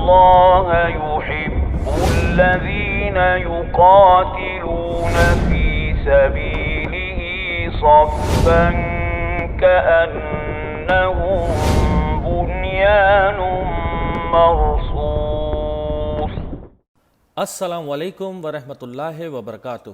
اللہ یحب الذین یقاتلون فی سبیلہ صفا کأنہم بنیان مرصوص۔ السلام علیکم ورحمۃ اللہ وبرکاتہ۔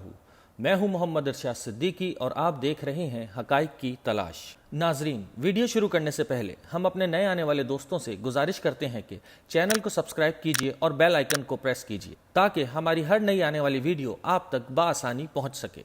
میں ہوں محمد ارشاد صدیقی اور آپ دیکھ رہے ہیں حقائق کی تلاش۔ ناظرین، ویڈیو شروع کرنے سے پہلے ہم اپنے نئے آنے والے دوستوں سے گزارش کرتے ہیں کہ چینل کو سبسکرائب کیجئے اور بیل آئیکن کو پریس کیجئے تاکہ ہماری ہر نئی آنے والی ویڈیو آپ تک بآسانی پہنچ سکے۔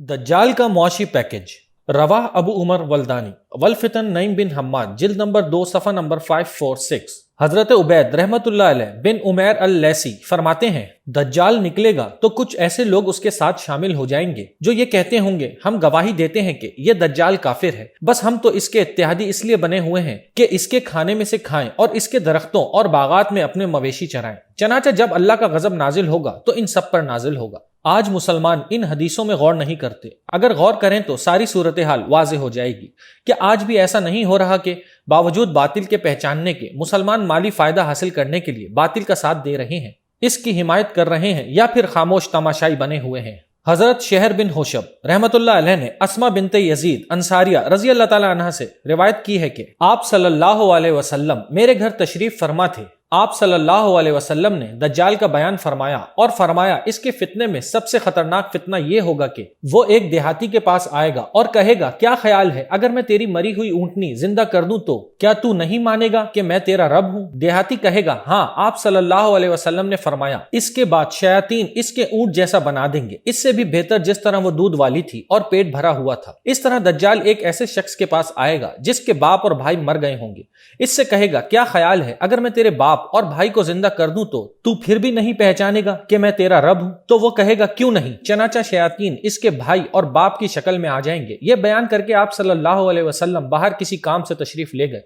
دجال کا معاشی پیکج۔ رواہ ابو عمر ولدانی والفتن نعیم بن حماد جلد نمبر 2 صفحہ نمبر 546۔ حضرت عبید رحمت اللہ علیہ بن عمیر اللیثی فرماتے ہیں دجال نکلے گا تو کچھ ایسے لوگ اس کے ساتھ شامل ہو جائیں گے جو یہ کہتے ہوں گے ہم گواہی دیتے ہیں کہ یہ دجال کافر ہے، بس ہم تو اس کے اتحادی اس لیے بنے ہوئے ہیں کہ اس کے کھانے میں سے کھائیں اور اس کے درختوں اور باغات میں اپنے مویشی چرائیں۔ چنانچہ جب اللہ کا غضب نازل ہوگا تو ان سب پر نازل ہوگا۔ آج مسلمان ان حدیثوں میں غور نہیں کرتے، اگر غور کریں تو ساری صورتحال واضح ہو جائے گی کہ آج بھی ایسا نہیں ہو رہا کہ باوجود باطل کے پہچاننے کے مسلمان مالی فائدہ حاصل کرنے کے لیے باطل کا ساتھ دے رہے ہیں، اس کی حمایت کر رہے ہیں یا پھر خاموش تماشائی بنے ہوئے ہیں۔ حضرت شہر بن حوشب رحمت اللہ علیہ نے اسما بنت یزید انصاریہ رضی اللہ تعالی عنہ سے روایت کی ہے کہ آپ صلی اللہ علیہ وسلم میرے گھر تشریف فرما تھے۔ آپ صلی اللہ علیہ وسلم نے دجال کا بیان فرمایا اور فرمایا اس کے فتنے میں سب سے خطرناک فتنہ یہ ہوگا کہ وہ ایک دیہاتی کے پاس آئے گا اور کہے گا کیا خیال ہے اگر میں تیری مری ہوئی اونٹنی زندہ کر دوں تو کیا تو نہیں مانے گا کہ میں تیرا رب ہوں؟ دیہاتی کہے گا ہاں۔ آپ صلی اللہ علیہ وسلم نے فرمایا اس کے بعد شیاطین اس کے اونٹ جیسا بنا دیں گے، اس سے بھی بہتر جس طرح وہ دودھ والی تھی اور پیٹ بھرا ہوا تھا۔ اس طرح دجال ایک ایسے شخص کے پاس آئے گا جس کے باپ اور بھائی مر گئے ہوں گے، اس سے کہے گا کیا خیال ہے اگر میں تیرے باپ اور بھائی کو زندہ کر دوں تو پھر بھی نہیں پہچانے گا کہ میں تیرا رب ہوں؟ تو وہ کہے گا کیوں نہیں۔ چنانچہ شیاطین اس کے بھائی اور باپ کی شکل میں آ جائیں گے۔ یہ بیان کر کے آپ صلی اللہ علیہ وسلم باہر کسی کام سے تشریف لے گئے،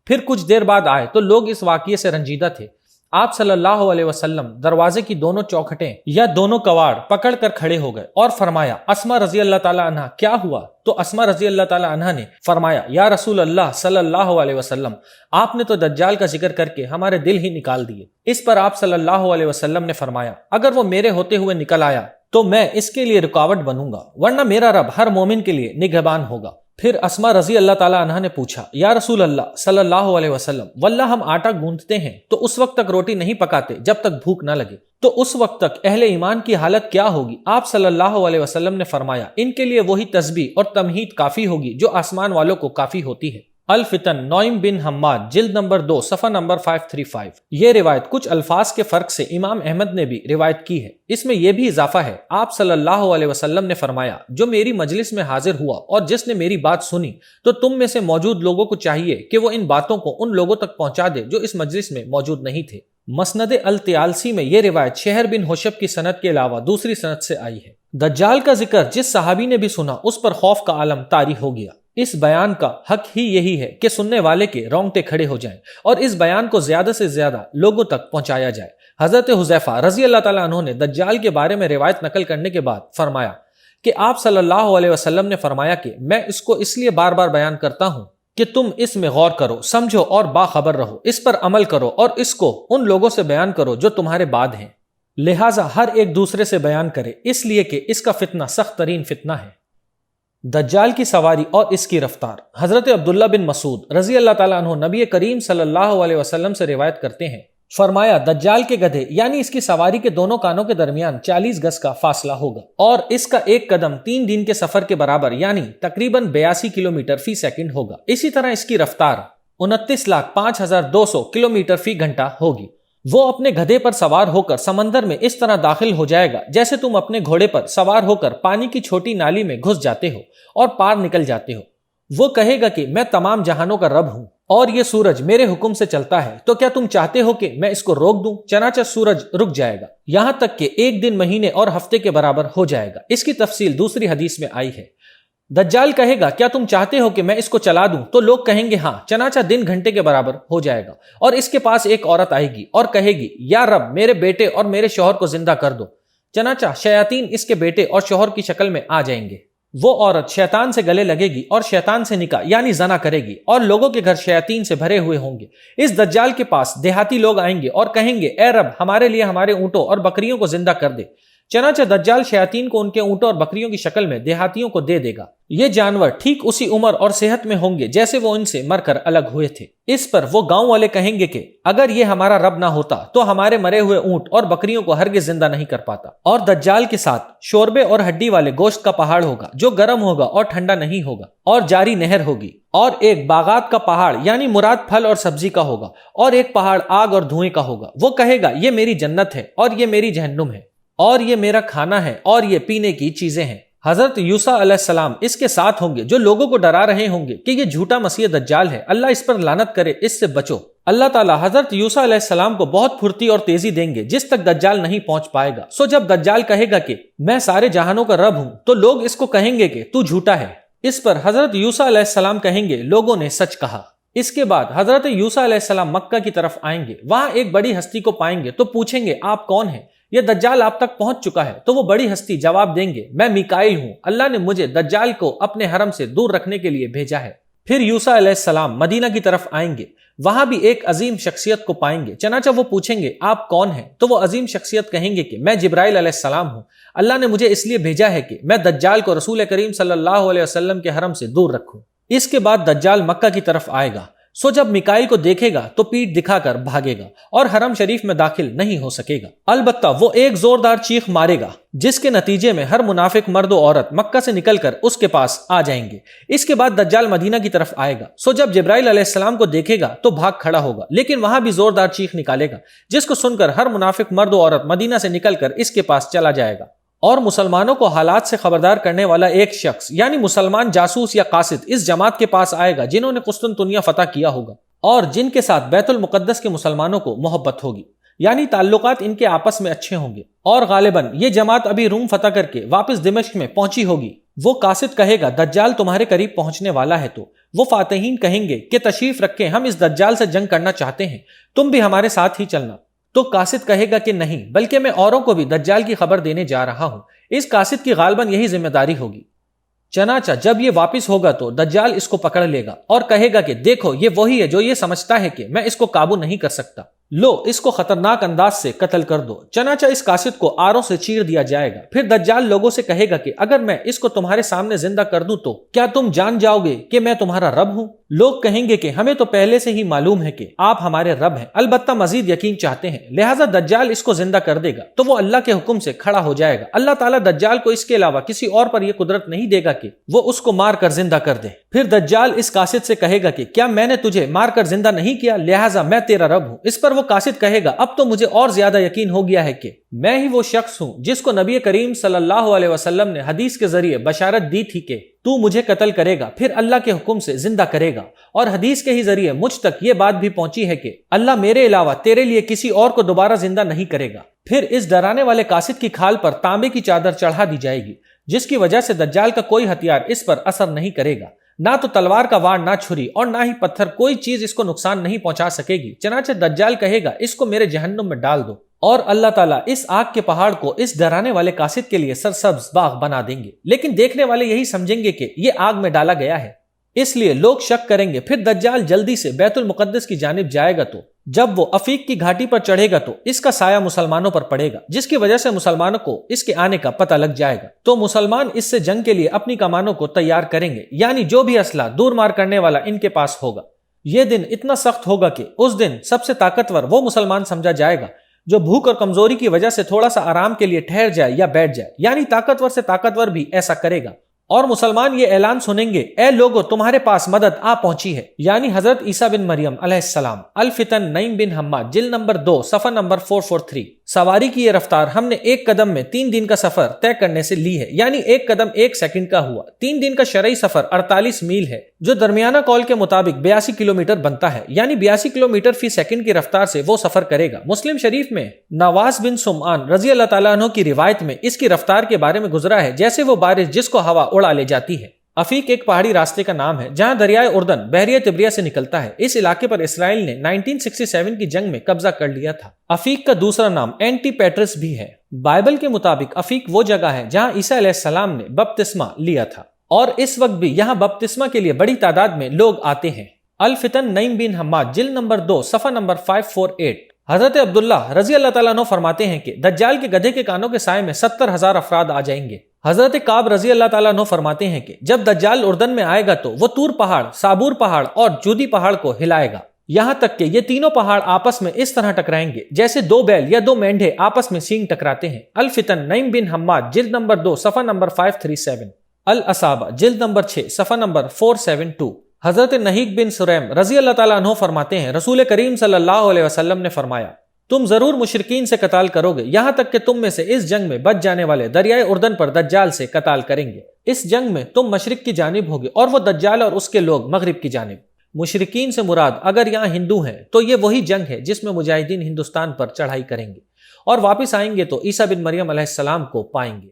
پھر کچھ دیر بعد آئے تو لوگ اس واقعے سے رنجیدہ تھے۔ آپ صلی اللہ علیہ وسلم دروازے کی دونوں چوکھٹیں یا دونوں کواڑ پکڑ کر کھڑے ہو گئے اور فرمایا اسما رضی اللہ تعالی عنہ کیا ہوا؟ تو اسما رضی اللہ تعالی عنہ نے فرمایا یا رسول اللہ صلی اللہ علیہ وسلم، آپ نے تو دجال کا ذکر کر کے ہمارے دل ہی نکال دیے۔ اس پر آپ صلی اللہ علیہ وسلم نے فرمایا اگر وہ میرے ہوتے ہوئے نکل آیا تو میں اس کے لیے رکاوٹ بنوں گا، ورنہ میرا رب ہر مومن کے لیے نگہبان ہوگا۔ پھر اسما رضی اللہ تعالی عنہ نے پوچھا یا رسول اللہ صلی اللہ علیہ وسلم، واللہ ہم آٹا گوندتے ہیں تو اس وقت تک روٹی نہیں پکاتے جب تک بھوک نہ لگے، تو اس وقت تک اہل ایمان کی حالت کیا ہوگی؟ آپ صلی اللہ علیہ وسلم نے فرمایا ان کے لیے وہی تسبیح اور تمہید کافی ہوگی جو آسمان والوں کو کافی ہوتی ہے۔ الفتن نعیم بن حماد جلد نمبر 2 صفحہ نمبر 535۔ یہ روایت کچھ الفاظ کے فرق سے امام احمد نے بھی روایت کی ہے۔ اس میں یہ بھی اضافہ ہے آپ صلی اللہ علیہ وسلم نے فرمایا جو میری مجلس میں حاضر ہوا اور جس نے میری بات سنی تو تم میں سے موجود لوگوں کو چاہیے کہ وہ ان باتوں کو ان لوگوں تک پہنچا دے جو اس مجلس میں موجود نہیں تھے۔ مسند الطیالسی میں یہ روایت شہر بن حوشب کی سند کے علاوہ دوسری سند سے آئی ہے۔ دجال کا ذکر جس صحابی نے بھی سنا اس پر خوف کا عالم طاری ہو گیا۔ اس بیان کا حق ہی یہی ہے کہ سننے والے کے رونگٹے کھڑے ہو جائیں اور اس بیان کو زیادہ سے زیادہ لوگوں تک پہنچایا جائے۔ حضرت حذیفہ رضی اللہ تعالیٰ عنہ نے دجال کے بارے میں روایت نقل کرنے کے بعد فرمایا کہ آپ صلی اللہ علیہ وسلم نے فرمایا کہ میں اس کو اس لیے بار بار بیان کرتا ہوں کہ تم اس میں غور کرو، سمجھو اور باخبر رہو، اس پر عمل کرو اور اس کو ان لوگوں سے بیان کرو جو تمہارے بعد ہیں، لہٰذا ہر ایک دوسرے سے بیان کرے اس لیے کہ اس کا فتنہ سخت ترین فتنہ ہے۔ دجال کی سواری اور اس کی رفتار۔ حضرت عبداللہ بن مسعود رضی اللہ تعالیٰ عنہ نبی کریم صلی اللہ علیہ وسلم سے روایت کرتے ہیں، فرمایا دجال کے گدھے یعنی اس کی سواری کے دونوں کانوں کے درمیان 40 گز کا فاصلہ ہوگا اور اس کا ایک قدم 3 دن کے سفر کے برابر یعنی تقریباً 82 کلومیٹر فی سیکنڈ ہوگا۔ اسی طرح اس کی رفتار 29,05,200 کلومیٹر فی گھنٹہ ہوگی۔ وہ اپنے گدھے پر سوار ہو کر سمندر میں اس طرح داخل ہو جائے گا جیسے تم اپنے گھوڑے پر سوار ہو کر پانی کی چھوٹی نالی میں گھس جاتے ہو اور پار نکل جاتے ہو۔ وہ کہے گا کہ میں تمام جہانوں کا رب ہوں اور یہ سورج میرے حکم سے چلتا ہے، تو کیا تم چاہتے ہو کہ میں اس کو روک دوں؟ چنانچہ سورج رک جائے گا یہاں تک کہ ایک دن، مہینے اور ہفتے کے برابر ہو جائے گا۔ اس کی تفصیل دوسری حدیث میں آئی ہے۔ دجال کہے گا کیا تم چاہتے ہو کہ میں اس کو چلا دوں؟ تو لوگ کہیں گے ہاں، چنانچہ دن گھنٹے کے برابر ہو جائے گا اور اس کے پاس ایک عورت آئے گی اور کہے گی یا رب میرے بیٹے اور میرے شوہر کو زندہ کر دو، چنانچہ شیاطین اس کے بیٹے اور شوہر کی شکل میں آ جائیں گے۔ وہ عورت شیطان سے گلے لگے گی اور شیطان سے نکاح یعنی زنا کرے گی، اور لوگوں کے گھر شیاطین سے بھرے ہوئے ہوں گے۔ اس دجال کے پاس دیہاتی لوگ آئیں گے اور کہیں گے اے رب ہمارے لیے ہمارے اونٹوں اور بکریوں کو زندہ کر دے۔ چنانچہ دجال شیاطین کو ان کے اونٹوں اور بکریوں کی شکل میں دیہاتیوں کو دے دے گا۔ یہ جانور ٹھیک اسی عمر اور صحت میں ہوں گے جیسے وہ ان سے مر کر الگ ہوئے تھے۔ اس پر وہ گاؤں والے کہیں گے کہ اگر یہ ہمارا رب نہ ہوتا تو ہمارے مرے ہوئے اونٹ اور بکریوں کو ہرگز زندہ نہیں کر پاتا۔ اور دجال کے ساتھ شوربے اور ہڈی والے گوشت کا پہاڑ ہوگا جو گرم ہوگا اور ٹھنڈا نہیں ہوگا، اور جاری نہر ہوگی، اور ایک باغات کا پہاڑ یعنی مراد پھل اور سبزی کا ہوگا، اور ایک پہاڑ آگ اور دھوئیں کا ہوگا۔ وہ کہے گا یہ میری جنت ہے اور یہ میری جہنم ہے، اور یہ میرا کھانا ہے اور یہ پینے کی چیزیں ہیں۔ حضرت یوسیٰ علیہ السلام اس کے ساتھ ہوں گے جو لوگوں کو ڈرا رہے ہوں گے کہ یہ جھوٹا مسیح دجال ہے، اللہ اس پر لعنت کرے، اس سے بچو۔ اللہ تعالیٰ حضرت یوسیٰ علیہ السلام کو بہت پھرتی اور تیزی دیں گے جس تک دجال نہیں پہنچ پائے گا۔ سو جب دجال کہے گا کہ میں سارے جہانوں کا رب ہوں تو لوگ اس کو کہیں گے کہ تو جھوٹا ہے۔ اس پر حضرت یوسیٰ علیہ السلام کہیں گے لوگوں نے سچ کہا۔ اس کے بعد حضرت یوسیٰ علیہ السلام مکہ کی طرف آئیں گے، وہاں ایک بڑی ہستی کو پائیں گے تو پوچھیں گے آپ کون ہیں؟ یہ دجال آپ تک پہنچ چکا ہے۔ تو وہ بڑی ہستی جواب دیں گے میں میکائیل ہوں، اللہ نے مجھے دجال کو اپنے حرم سے دور رکھنے کے لیے بھیجا ہے۔ پھر یوسیٰ علیہ السلام مدینہ کی طرف آئیں گے، وہاں بھی ایک عظیم شخصیت کو پائیں گے، چنانچہ وہ پوچھیں گے آپ کون ہیں؟ تو وہ عظیم شخصیت کہیں گے کہ میں جبرائیل علیہ السلام ہوں، اللہ نے مجھے اس لیے بھیجا ہے کہ میں دجال کو رسول کریم صلی اللہ علیہ وسلم کے حرم سے دور رکھوں۔ اس کے بعد دجال مکہ کی طرف آئے گا، سو جب میکائیل کو دیکھے گا تو پیٹھ دکھا کر بھاگے گا اور حرم شریف میں داخل نہیں ہو سکے گا۔ البتہ وہ ایک زوردار چیخ مارے گا جس کے نتیجے میں ہر منافق مرد و عورت مکہ سے نکل کر اس کے پاس آ جائیں گے۔ اس کے بعد دجال مدینہ کی طرف آئے گا، سو جب جبرائیل علیہ السلام کو دیکھے گا تو بھاگ کھڑا ہوگا، لیکن وہاں بھی زوردار چیخ نکالے گا جس کو سن کر ہر منافق مرد و عورت مدینہ سے نکل کر اس کے پاس چلا جائے گا۔ اور مسلمانوں کو حالات سے خبردار کرنے والا ایک شخص یعنی مسلمان جاسوس یا قاصد اس جماعت کے پاس آئے گا جنہوں نے قسطنطنیہ فتح کیا ہوگا اور جن کے ساتھ بیت المقدس کے مسلمانوں کو محبت ہوگی، یعنی تعلقات ان کے آپس میں اچھے ہوں گے، اور غالباً یہ جماعت ابھی روم فتح کر کے واپس دمشق میں پہنچی ہوگی۔ وہ قاصد کہے گا دجال تمہارے قریب پہنچنے والا ہے، تو وہ فاتحین کہیں گے کہ تشریف رکھیں، ہم اس دجال سے جنگ کرنا چاہتے ہیں، تم بھی ہمارے ساتھ ہی چلنا۔ تو قاصد کہے گا کہ نہیں، بلکہ میں اوروں کو بھی دجال کی خبر دینے جا رہا ہوں، اس قاصد کی غالباً یہی ذمہ داری ہوگی۔ چنانچہ جب یہ واپس ہوگا تو دجال اس کو پکڑ لے گا اور کہے گا کہ دیکھو یہ وہی ہے جو یہ سمجھتا ہے کہ میں اس کو قابو نہیں کر سکتا، لو اس کو خطرناک انداز سے قتل کر دو۔ چنانچہ اس قاصد کو آروں سے چیر دیا جائے گا۔ پھر دجال لوگوں سے کہے گا کہ اگر میں اس کو تمہارے سامنے زندہ کر دوں تو کیا تم جان جاؤ گے کہ میں تمہارا رب ہوں؟ لوگ کہیں گے کہ ہمیں تو پہلے سے ہی معلوم ہے کہ آپ ہمارے رب ہیں، البتہ مزید یقین چاہتے ہیں، لہٰذا دجال اس کو زندہ کر دے گا تو وہ اللہ کے حکم سے کھڑا ہو جائے گا۔ اللہ تعالیٰ دجال کو اس کے علاوہ کسی اور پر یہ قدرت نہیں دے گا کہ وہ اس کو مار کر زندہ کر دے۔ پھر دجال اس قاصد سے کہے گا کہ کیا میں نے تجھے مار کر زندہ نہیں کیا، لہٰذا میں تیرا رب ہوں۔ اس پر وہ قاصد کہے گا اب تو مجھے اور زیادہ یقین ہو گیا ہے کہ میں ہی وہ شخص ہوں جس کو نبی کریم صلی اللہ علیہ وسلم نے حدیث کے ذریعے بشارت دی تھی کہ تو مجھے قتل کرے گا پھر اللہ کے حکم سے زندہ کرے گا، اور حدیث کے ہی ذریعے مجھ تک یہ بات بھی پہنچی ہے کہ اللہ میرے علاوہ تیرے لیے کسی اور کو دوبارہ زندہ نہیں کرے گا۔ پھر اس ڈرانے والے قاصد کی کھال پر تانبے کی چادر چڑھا دی جائے گی جس کی وجہ سے دجال کا کوئی ہتھیار اس پر اثر نہیں کرے گا، نہ تو تلوار کا وار، نہ چھری، اور نہ ہی پتھر، کوئی چیز اس کو نقصان نہیں پہنچا سکے گی۔ چنانچہ دجال کہے گا اس کو میرے جہنم میں ڈال دو، اور اللہ تعالیٰ اس آگ کے پہاڑ کو اس ڈرانے والے قاصد کے لیے سرسبز باغ بنا دیں گے، لیکن دیکھنے والے یہی سمجھیں گے کہ یہ آگ میں ڈالا گیا ہے، اس لیے لوگ شک کریں گے۔ پھر دجال جلدی سے بیت المقدس کی جانب جائے گا، تو جب وہ عفیق کی گھاٹی پر چڑھے گا تو اس کا سایہ مسلمانوں پر پڑے گا، جس کی وجہ سے مسلمانوں کو اس کے آنے کا پتہ لگ جائے گا، تو مسلمان اس سے جنگ کے لیے اپنی کمانوں کو تیار کریں گے، یعنی جو بھی اسلحہ دور مار کرنے والا ان کے پاس ہوگا۔ یہ دن اتنا سخت ہوگا کہ اس دن سب سے طاقتور وہ مسلمان سمجھا جائے گا جو بھوک اور کمزوری کی وجہ سے تھوڑا سا آرام کے لیے ٹھہر جائے یا بیٹھ جائے، یعنی طاقتور سے طاقتور بھی ایسا کرے گا۔ اور مسلمان یہ اعلان سنیں گے اے لوگو تمہارے پاس مدد آ پہنچی ہے، یعنی حضرت عیسیٰ بن مریم علیہ السلام۔ الفتن نعیم بن حماد جلد نمبر 2 صفحہ نمبر 443۔ سواری کی یہ رفتار ہم نے ایک قدم میں 3 دن کا سفر طے کرنے سے لی ہے، یعنی ایک قدم 1 سیکنڈ کا ہوا۔ 3 دن کا شرعی سفر 48 میل ہے جو درمیانہ قول کے مطابق 82 کلومیٹر بنتا ہے، یعنی 82 کلومیٹر فی سیکنڈ کی رفتار سے وہ سفر کرے گا۔ مسلم شریف میں نواس بن سمعان رضی اللہ تعالیٰ عنہ کی روایت میں اس کی رفتار کے بارے میں گزرا ہے جیسے وہ بارش جس کو ہوا اڑا لے جاتی ہے۔ عفیق ایک پہاڑی راستے کا نام ہے جہاں دریائے اردن بحیرہ طبریہ سے نکلتا ہے۔ اس علاقے پر اسرائیل نے 1967 کی جنگ میں قبضہ کر لیا تھا۔ عفیق کا دوسرا نام اینٹی پیٹرس بھی ہے۔ بائبل کے مطابق عفیق وہ جگہ ہے جہاں عیسیٰ علیہ السلام نے بپتسمہ لیا تھا۔ اور اس وقت بھی یہاں بپتسمہ کے لیے بڑی تعداد میں لوگ آتے ہیں۔ الفتن نعیم بن حماد جلد نمبر 2 صفحہ نمبر 548۔ حضرت عبداللہ رضی اللہ تعالیٰ عنہ فرماتے ہیں کہ دجال کے گدھے کے کانوں کے سائے میں 70,000 افراد آ جائیں گے۔ حضرت کعب رضی اللہ تعالیٰ عنہ فرماتے ہیں کہ جب دجال اردن میں آئے گا تو وہ طور پہاڑ، صابور پہاڑ اور جودی پہاڑ کو ہلائے گا، یہاں تک کہ یہ تینوں پہاڑ آپس میں اس طرح ٹکرائیں گے جیسے 2 بیل یا 2 مینڈھے آپس میں سینگ ٹکراتے ہیں۔ الفتن نعیم بن حماد جلد نمبر 2 صفحہ نمبر 537۔ الاصابہ جلد نمبر 6 صفحہ نمبر 472۔ حضرت نہیک بن سریم رضی اللہ تعالیٰ عنہ فرماتے ہیں رسول کریم صلی اللہ علیہ وسلم نے فرمایا تم ضرور مشرکین سے قتال کرو گے، یہاں تک کہ تم میں سے اس جنگ میں بچ جانے والے دریائے اردن پر دجال سے قتال کریں گے۔ اس جنگ میں تم مشرق کی جانب ہوگے اور وہ دجال اور اس کے لوگ مغرب کی جانب۔ مشرکین سے مراد اگر یہاں ہندو ہیں تو یہ وہی جنگ ہے جس میں مجاہدین ہندوستان پر چڑھائی کریں گے اور واپس آئیں گے تو عیسیٰ بن مریم علیہ السلام کو پائیں گے۔